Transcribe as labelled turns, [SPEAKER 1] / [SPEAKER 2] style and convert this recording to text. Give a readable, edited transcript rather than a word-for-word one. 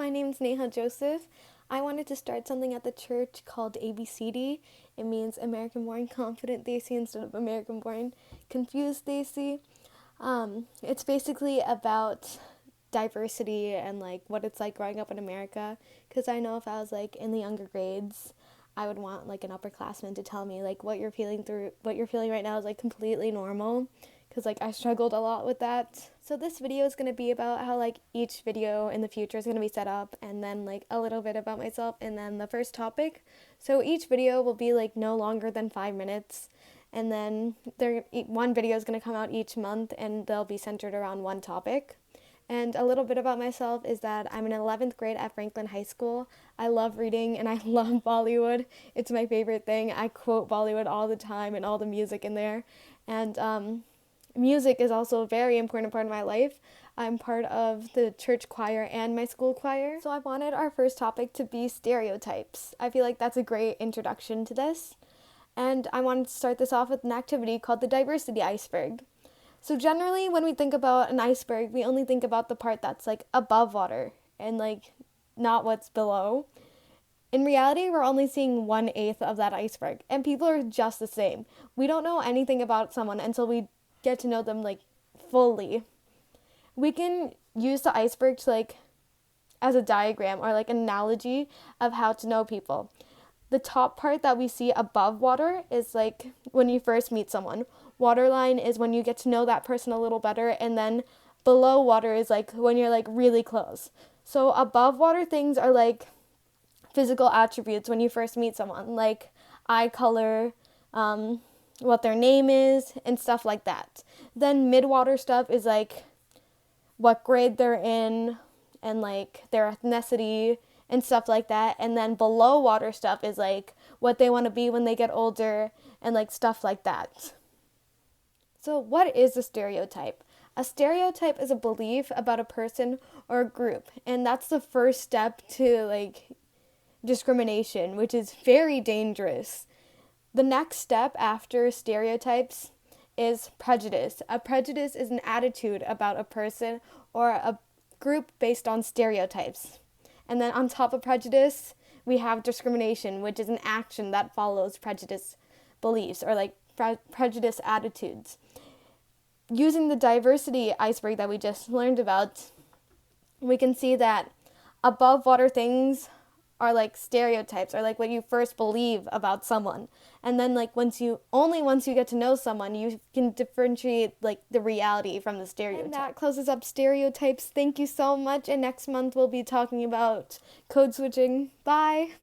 [SPEAKER 1] my name's Neha Joseph. I wanted to start something at the church called ABCD. It means American Born Confident Daisy instead of American Born Confused Daisy. It's basically about diversity and like what it's like growing up in America. Because I know if I was like in the younger grades, I would want like an upperclassman to tell me like what you're feeling right now is like completely normal. Because like I struggled a lot with that. So this video is going to be about how like each video in the future is going to be set up, and then like a little bit about myself, and then the first topic. So each video will be like no longer than 5 minutes, and then one video is going to come out each month, and they'll be centered around one topic. And a little bit about myself is that I'm in 11th grade at Franklin High School. I love reading and I love Bollywood. It's my favorite thing. I quote Bollywood all the time and all the music in there. And music is also a very important part of my life. I'm part of the church choir and my school choir. So I wanted our first topic to be stereotypes. I feel like that's a great introduction to this. And I wanted to start this off with an activity called the diversity iceberg. So generally when we think about an iceberg, we only think about the part that's like above water and like not what's below. In reality, we're only seeing 1/8 of that iceberg, and people are just the same. We don't know anything about someone until we get to know them like fully. We can use the iceberg to like as a diagram or like an analogy of how to know people. The top part that we see above water is like when you first meet someone. Waterline is when you get to know that person a little better, and then below water is like when you're like really close. So above water things are like physical attributes when you first meet someone, like eye color, what their name is, and stuff like that. Then midwater stuff is like what grade they're in and like their ethnicity and stuff like that. And then below water stuff is like what they want to be when they get older and like stuff like that. So what is a stereotype? A stereotype is a belief about a person or a group, and that's the first step to like discrimination, which is very dangerous. The next step after stereotypes is prejudice. A prejudice is an attitude about a person or a group based on stereotypes. And then on top of prejudice, we have discrimination, which is an action that follows prejudice beliefs or like prejudice attitudes. Using the diversity iceberg that we just learned about, we can see that above water things are like stereotypes, or like what you first believe about someone. And then like once you get to know someone, you can differentiate like the reality from the stereotype. And that closes up stereotypes. Thank you so much. And next month we'll be talking about code switching. Bye.